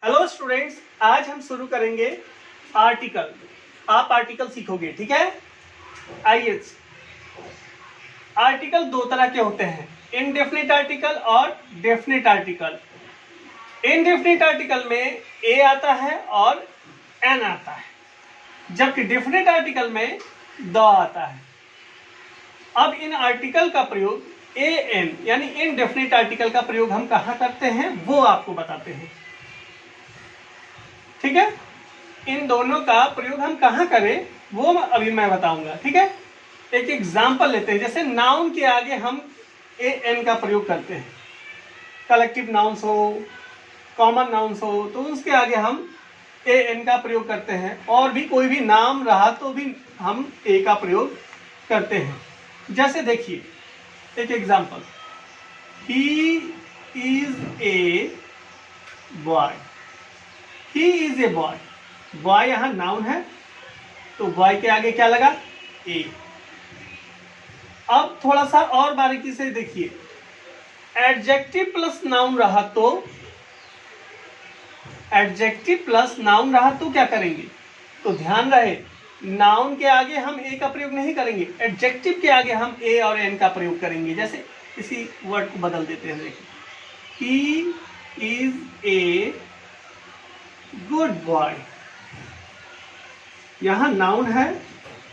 Hello students, आज हम शुरू करेंगे आर्टिकल। आप आर्टिकल सीखोगे, ठीक है। आइए, आर्टिकल दो तरह के होते हैं, इनडेफिनिट आर्टिकल और डेफिनिट आर्टिकल। इनडेफिनिट आर्टिकल में ए आता है और एन आता है, जबकि डेफिनिट आर्टिकल में द आता है। अब इन आर्टिकल का प्रयोग ए एन यानी इनडेफिनिट आर्टिकल का प्रयोग हम कहाँ करते हैं वो आपको बताते हैं, ठीक है। इन दोनों का प्रयोग हम कहाँ करें वो अभी मैं बताऊंगा, ठीक है। एक एग्जाम्पल लेते हैं, जैसे नाउन के आगे हम ए एन का प्रयोग करते हैं। कलेक्टिव नाउन्स हो, कॉमन नाउन्स हो, तो उसके आगे हम ए एन का प्रयोग करते हैं। और भी कोई भी नाम रहा तो भी हम ए का प्रयोग करते हैं। जैसे देखिए एक example, he is a boy. He is a boy. Boy यहाँ नाउन है तो बॉय के आगे क्या लगा, ए। अब थोड़ा सा और बारीकी से देखिए, एडजेक्टिव प्लस नाउन रहा तो, एडजेक्टिव प्लस नाउन रहा तो क्या करेंगे, तो ध्यान रहे नाउन के आगे हम ए का प्रयोग नहीं करेंगे, एडजेक्टिव के आगे हम ए और एन का प्रयोग करेंगे। जैसे इसी वर्ड को बदल देते हैं, देखिए, he is a good boy. यहां नाउन है,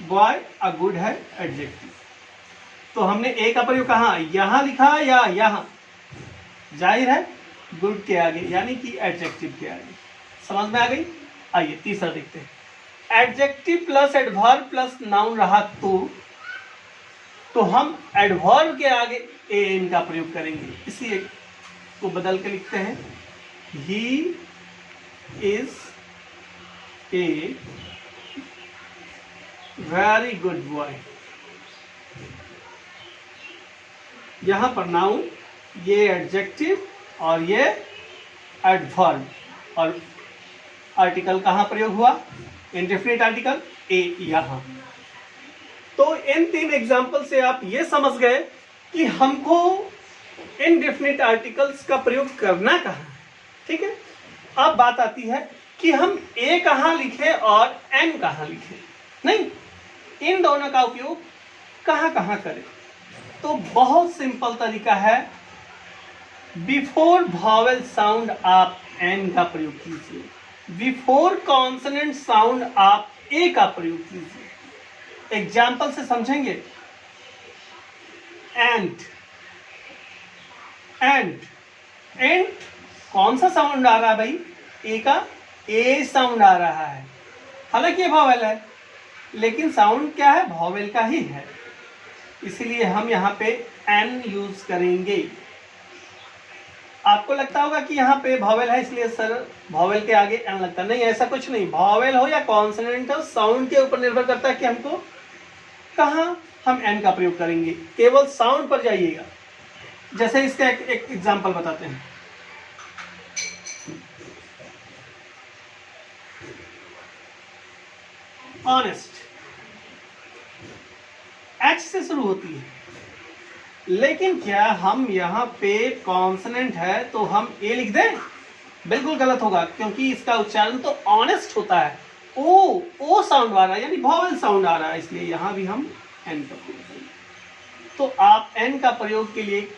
बॉय, अ गुड है एडजेक्टिव। तो हमने ए का प्रयोग कहाँ, यहां लिखा या यहां, जाहिर है गुड के आगे यानी कि एडजेक्टिव के आगे। समझ में आ गई। आइए तीसरा देखते हैं, adjective plus adverb plus noun रहा तो हम एडवर्ब के आगे ए एन का प्रयोग करेंगे। इसी एक को बदल के लिखते हैं, he is a very good boy. यहां पर नाउन, ये एडजेक्टिव और ये एडवर्ब, और आर्टिकल कहां प्रयोग हुआ, इंडेफिनिट आर्टिकल ए यहां। तो इन तीन एग्जाम्पल से आप ये समझ गए कि हमको इनडेफिनिट आर्टिकल्स का प्रयोग करना कहां है, ठीक है। अब बात आती है कि हम ए कहां लिखें और एन कहां लिखें। नहीं, इन दोनों का उपयोग कहां कहां करें। तो बहुत सिंपल तरीका है, बिफोर वॉवेल साउंड आप एन का प्रयोग कीजिए, बिफोर कॉन्सोनेंट साउंड आप ए का प्रयोग कीजिए। एग्जाम्पल से समझेंगे, एंट, एंट, एंट कौन सा साउंड आ रहा है भाई, ए का, ए साउंड आ रहा है। हालांकि ये वॉवेल है लेकिन साउंड क्या है, वॉवेल का ही है, इसीलिए हम यहाँ पे एन यूज करेंगे। आपको लगता होगा कि यहाँ पे वॉवेल है इसलिए सर वॉवेल के आगे एन लगता है, नहीं ऐसा कुछ नहीं। वॉवेल हो या कॉन्सोनेंट हो, साउंड के ऊपर निर्भर करता है कि हमको कहाँ हम एन का प्रयोग करेंगे। केवल साउंड पर जाइएगा। जैसे इसका एक एग्जांपल बताते हैं, ऑनेस्ट, एच से शुरू होती है, लेकिन क्या हम यहाँ पे कॉन्सोनेंट है तो हम ए लिख दें, बिल्कुल गलत होगा, क्योंकि इसका उच्चारण तो ऑनेस्ट होता है। ओ साउंड आ रहा है यानी वॉवेल साउंड आ रहा है, इसलिए यहाँ भी हम एन का प्रयोग करेंगे। तो आप एन का प्रयोग के लिए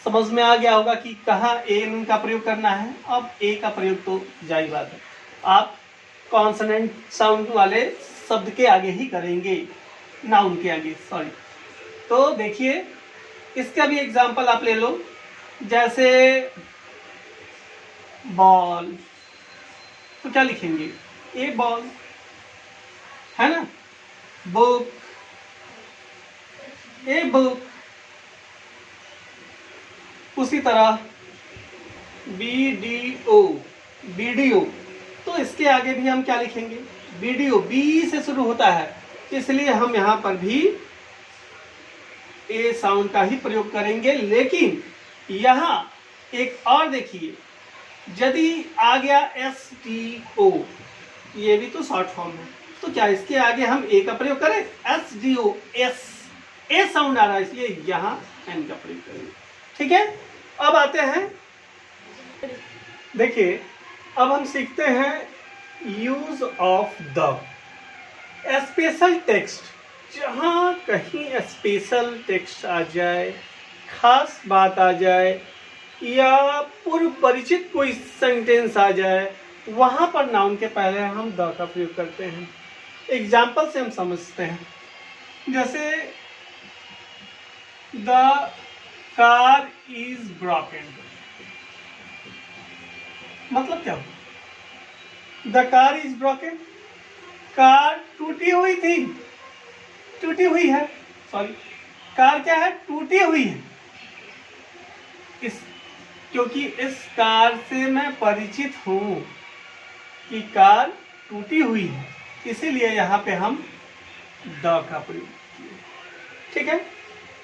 समझ में आ गया होगा कि कहाँ एन का प्रयोग करना है। अब ए का प्रयोग तो जाहिर बात है, आप कॉन्सोनेंट साउंड वाले शब्द के आगे ही करेंगे, नाउन के आगे, सॉरी। तो देखिए इसका भी एग्जांपल आप ले लो, जैसे बॉल, तो क्या लिखेंगे, ए बॉल, है ना। Book, a book. उसी तरह बीडीओ, वीडियो, तो इसके आगे भी हम क्या लिखेंगे, वीडियो, बी से शुरू होता है, इसलिए हम यहाँ पर भी ए साउंड का ही प्रयोग करेंगे। लेकिन यहाँ एक और देखिए, यदि आ गया एस टी ओ, ये भी तो शॉर्ट फॉर्म है, तो क्या इसके आगे हम ए का प्रयोग करें, एस डी ओ, एस, ए साउंड आ रहा है इसलिए यहाँ एन का प्रयोग करेंगे, ठीक है। अब आते हैं देखिए, अब हम सीखते हैं use of the. Special text, जहाँ कहीं स्पेशल टेक्स्ट आ जाए, खास बात आ जाए, या पूर्व परिचित कोई सेंटेंस आ जाए, वहाँ पर नाउन के पहले हम द का प्रयोग करते हैं। एग्जाम्पल से हम समझते हैं, जैसे द कार इज ब्रोकन, मतलब क्या हुआ? The car is broken, car टूटी हुई थी, टूटी हुई है, सॉरी, कार क्या है? टूटी हुई है। क्योंकि इस कार से मैं परिचित हूं कि कार टूटी हुई है, इसीलिए यहाँ पे हम द का प्रयोग किए। ठीक है,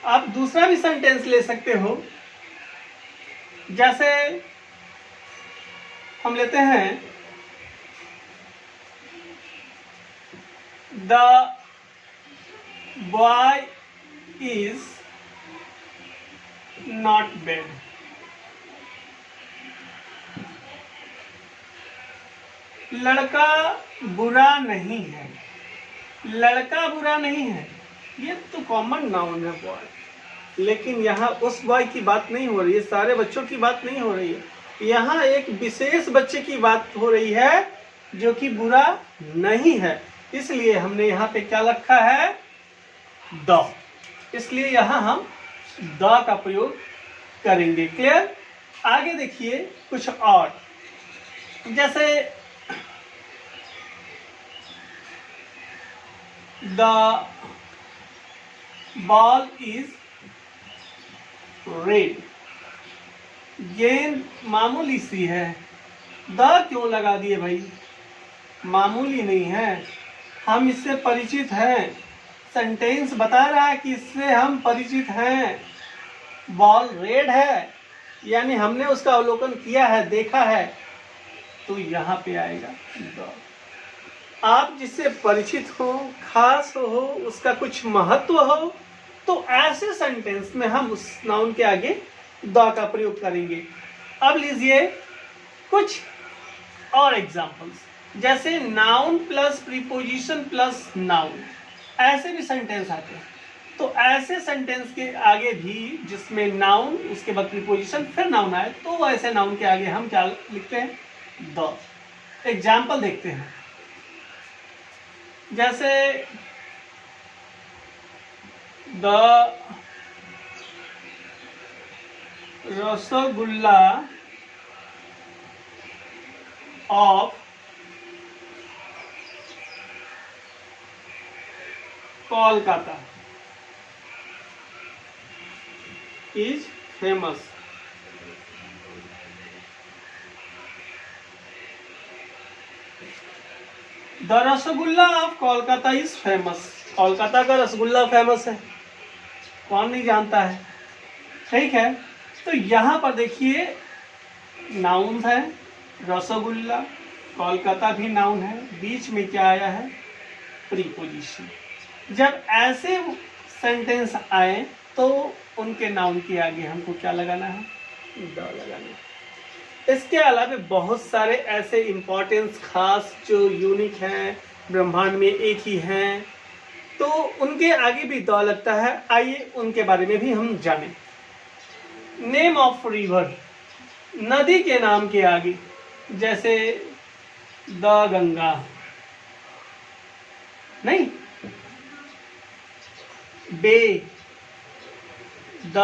आप दूसरा भी सेंटेंस ले सकते हो, जैसे हम लेते हैं the boy is not bad, लड़का बुरा नहीं है, लड़का बुरा नहीं है, ये तो कॉमन नाउन है बॉय, लेकिन यहाँ उस बॉय की बात नहीं हो रही है, सारे बच्चों की बात नहीं हो रही है, यहाँ एक विशेष बच्चे की बात हो रही है जो कि बुरा नहीं है, इसलिए हमने यहाँ पे क्या रखा है? द। इसलिए यहाँ हम द का प्रयोग करेंगे। क्लियर? आगे देखिए कुछ और, जैसे द बॉल इज रेड, गेंद मामूली सी है, द क्यों लगा दिए भाई? मामूली नहीं है, हम इससे परिचित हैं, सेंटेंस बता रहा है कि इससे हम परिचित हैं। बॉल रेड है, यानी हमने उसका अवलोकन किया है, देखा है, तो यहाँ पे आएगा द। आप जिससे परिचित हो, खास हो, उसका कुछ महत्व हो, तो ऐसे सेंटेंस में हम उस नाउन के आगे द का प्रयोग करेंगे। अब लीजिए कुछ और एग्जांपल्स, जैसे noun plus preposition plus noun, ऐसे भी सेंटेंस आते हैं। तो ऐसे सेंटेंस के आगे भी जिसमें नाउन, उसके बाद प्रीपोजिशन, फिर नाउन आए, तो ऐसे नाउन के आगे हम क्या लिखते हैं? द। एग्जाम्पल देखते हैं, जैसे the rasgulla of Kolkata is famous. The rasgulla of Kolkata is famous, Kolkata का रसगुल्ला फेमस है, कौन नहीं जानता है। ठीक है, तो यहाँ पर देखिए नाउन है रसगुल्ला, कोलकाता भी नाउन है, बीच में क्या आया है? प्रीपोजिशन। जब ऐसे सेंटेंस आए तो उनके नाउन के आगे हमको क्या लगाना है? द लगाना है। इसके अलावा बहुत सारे ऐसे इंपॉर्टेंस, खास जो यूनिक हैं, ब्रह्मांड में एक ही हैं, तो उनके आगे भी द लगता है। आइए उनके बारे में भी हम जानें। नेम ऑफ रिवर, नदी के नाम के आगे, जैसे द गंगा, नहीं, bay, the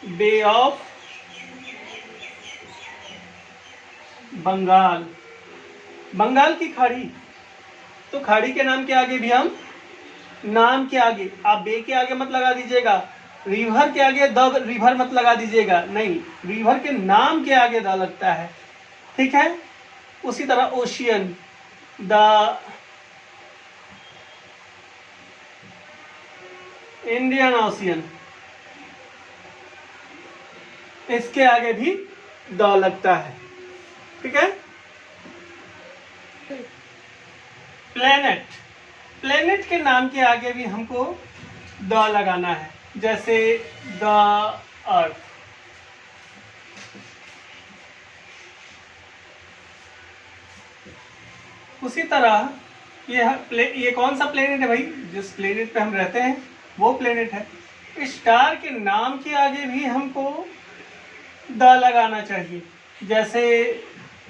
bay of Bengal, Bengal की खाड़ी, तो खाड़ी के नाम के आगे भी हम, नाम के आगे आप बे के आगे मत लगा दीजिएगा, रिवर के आगे द रिवर मत लगा दीजिएगा, नहीं, रिवर के नाम के आगे द लगता है। ठीक है, उसी तरह ओशियन, द इंडियन ओशियन, इसके आगे भी द लगता है। ठीक है, प्लेनेट, प्लेनेट के नाम के आगे भी हमको द लगाना है, जैसे द अर्थ, उसी तरह ये कौन सा प्लेनेट है भाई? जिस प्लेनेट पे हम रहते हैं वो प्लेनेट है। स्टार के नाम के आगे भी हमको द लगाना चाहिए, जैसे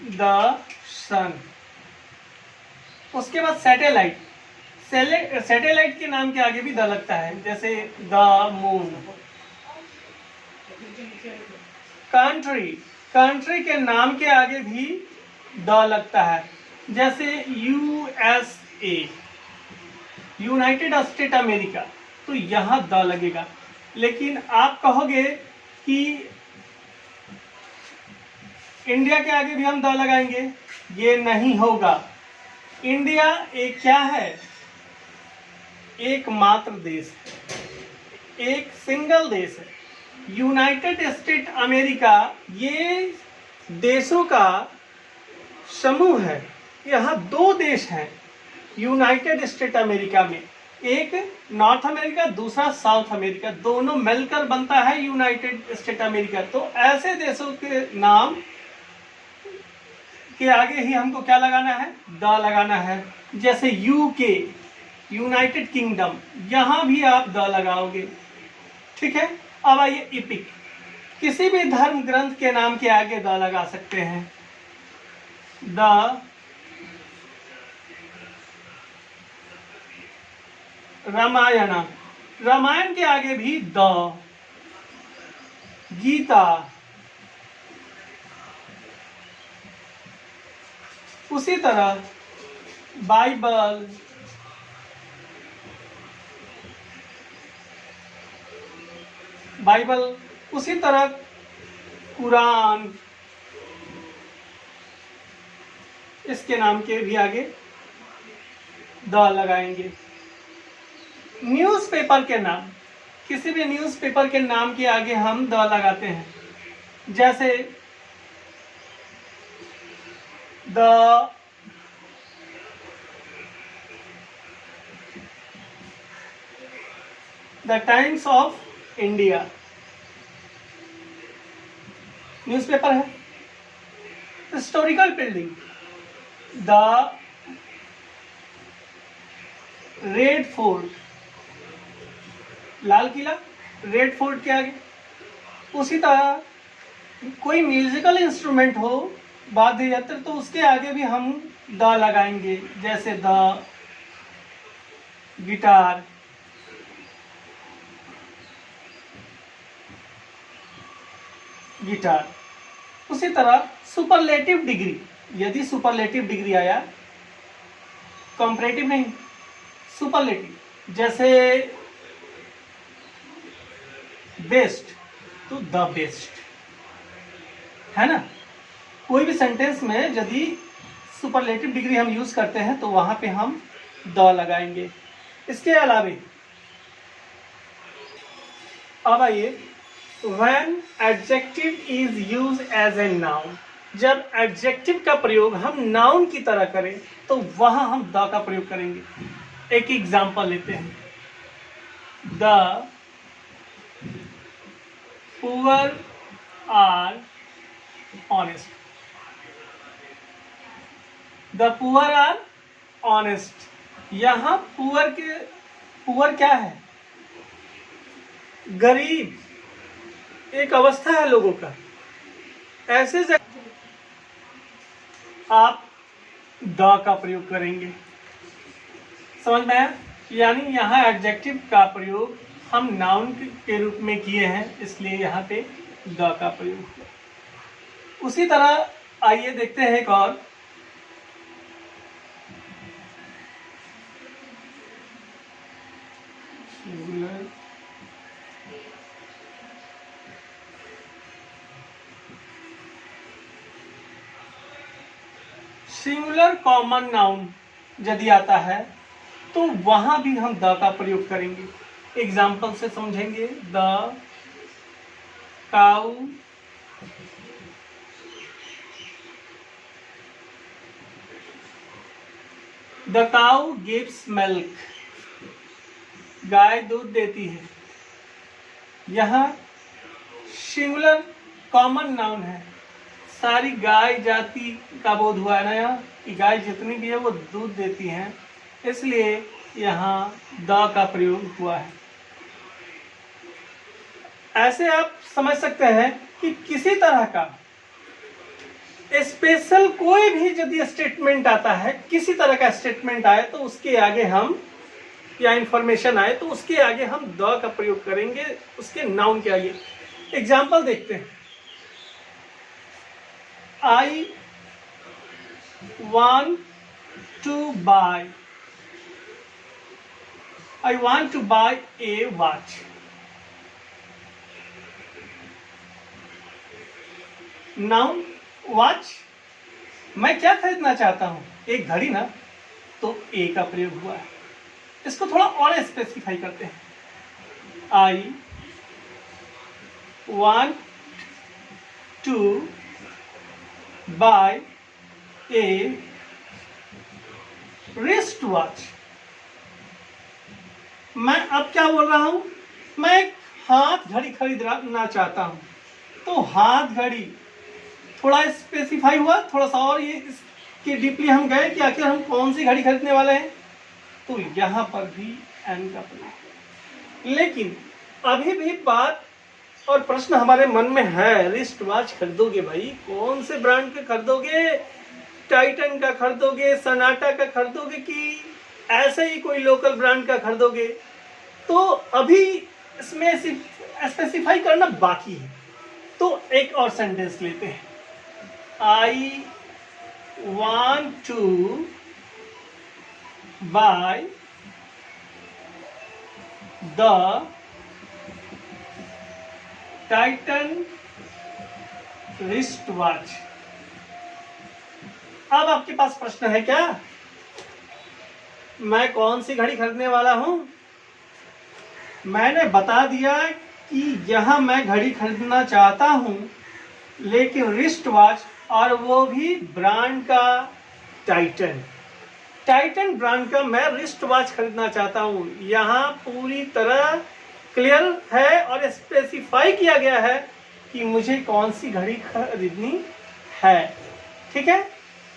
द सन। उसके बाद सैटेलाइट, सैटेलाइट के नाम के आगे भी द लगता है, जैसे द मून। कंट्री, कंट्री के नाम के आगे भी द लगता है, जैसे USA, यूनाइटेड स्टेट अमेरिका, तो यहाँ द लगेगा। लेकिन आप कहोगे कि इंडिया के आगे भी हम द लगाएंगे, ये नहीं होगा। इंडिया एक क्या है? एकमात्र देश है, एक सिंगल देश है। यूनाइटेड स्टेट अमेरिका ये देशों का समूह है। यहाँ दो देश हैं यूनाइटेड स्टेट अमेरिका में, एक नॉर्थ अमेरिका, दूसरा साउथ अमेरिका, दोनों मिलकर बनता है यूनाइटेड स्टेट अमेरिका। तो ऐसे देशों के नाम के आगे ही हमको क्या लगाना है? द लगाना है। जैसे यूके, यूनाइटेड किंगडम, यहां भी आप द लगाओगे, ठीक है। अब आइए इपिक, किसी भी धर्म ग्रंथ के नाम के आगे द लगा सकते हैं। द रामायण, रामायण के आगे भी द। गीता, उसी तरह बाइबल, बाइबल, उसी तरह कुरान, इसके नाम के भी आगे द लगाएंगे। न्यूज़पेपर के नाम, किसी भी न्यूज़पेपर के नाम के आगे हम द लगाते हैं, जैसे the Times of India, newspaper है। Historical building, the red fort, Lal Qila, red fort के आगे। उसी तरह कोई म्यूजिकल इंस्ट्रूमेंट हो, वाद्य यंत्र, तो उसके आगे भी हम द लगाएंगे, जैसे द गिटार। गिटार, उसी तरह सुपरलेटिव डिग्री, यदि सुपरलेटिव डिग्री आया, कंपैरेटिव नहीं, सुपरलेटिव, जैसे बेस्ट, तो द बेस्ट, है ना। कोई भी सेंटेंस में यदि सुपरलेटिव डिग्री हम यूज करते हैं तो वहां पे हम द लगाएंगे। इसके अलावा अब आइए, when adjective is used as a noun, जब एडजेक्टिव का प्रयोग हम नाउन की तरह करें तो वहां हम द का प्रयोग करेंगे। एक एग्जांपल लेते हैं, the poor are honest, the poor are honest. यहां पुअर क्या है? गरीब, एक अवस्था है लोगों का। ऐसे आप द का प्रयोग करेंगे, समझ में आया? यानी यहाँ एडजेक्टिव का प्रयोग हम नाउन के रूप में किए हैं, इसलिए यहाँ पे द का प्रयोग हुआ। उसी तरह आइए देखते हैं एक और, सिंगुलर कॉमन नाउन यदि आता है तो वहां भी हम द का प्रयोग करेंगे। एग्जाम्पल से समझेंगे, the cow the cow gives milk, गाय दूध देती है। यहां सिंगुलर कॉमन नाउन है, सारी गाय जाति का बोध हुआ है ना यहाँ, कि गाय जितनी भी है वो दूध देती हैं, इसलिए यहाँ द का प्रयोग हुआ है। ऐसे आप समझ सकते हैं कि किसी तरह का स्पेशल कोई भी यदि स्टेटमेंट आता है, किसी तरह का स्टेटमेंट आए तो उसके आगे हम, या इंफॉर्मेशन आए तो उसके आगे हम द का प्रयोग करेंगे, उसके नाउन के आगे। एग्जाम्पल देखते हैं। I want to buy a watch. Noun watch, मैं क्या खरीदना चाहता हूं? एक घड़ी ना, तो ए का प्रयोग हुआ है। इसको थोड़ा और स्पेसिफाई करते हैं। I want to buy a wrist watch. मैं अब क्या बोल रहा हूं? मैं एक हाथ घड़ी खरीदना चाहता हूं। तो हाथ घड़ी थोड़ा स्पेसिफाई हुआ, थोड़ा सा और ये इसके डीपली हम गए कि आखिर हम कौन सी घड़ी खरीदने वाले हैं। तो यहां पर भी एन का प्रयोग। लेकिन अभी भी बात और प्रश्न हमारे मन में है, रिस्ट वॉच खरीदोगे भाई, कौन से ब्रांड का खरीदोगे? टाइटन का खरीदोगे, सोनाटा का खरीदोगे, कि ऐसे ही कोई लोकल ब्रांड का खरीदोगे? तो अभी इसमें स्पेसिफाई करना बाकी है। तो एक और सेंटेंस लेते हैं। I want to buy the Titan wristwatch। अब आपके पास प्रश्न है क्या? मैं कौन सी घड़ी खरीदने वाला हूं? मैंने बता दिया कि यहां मैं घड़ी खरीदना चाहता हूं, लेकिन रिस्ट वॉच, और वो भी ब्रांड का टाइटन ब्रांड का मैं रिस्ट वॉच खरीदना चाहता हूं। यहाँ पूरी तरह क्लियर है और स्पेसिफाई किया गया है कि मुझे कौन सी घड़ी खरीदनी है। ठीक है,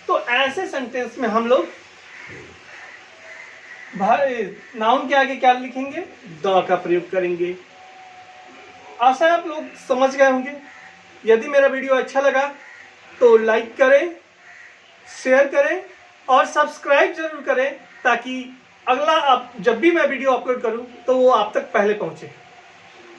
तो ऐसे सेंटेंस में हम लोग नाउन के आगे क्या लिखेंगे? द का प्रयोग करेंगे। आशा है आप लोग समझ गए होंगे। यदि मेरा वीडियो अच्छा लगा तो लाइक करें, शेयर करें और सब्सक्राइब जरूर करें, ताकि अगला जब भी मैं वीडियो अपलोड करूं तो वो आप तक पहले पहुंचे।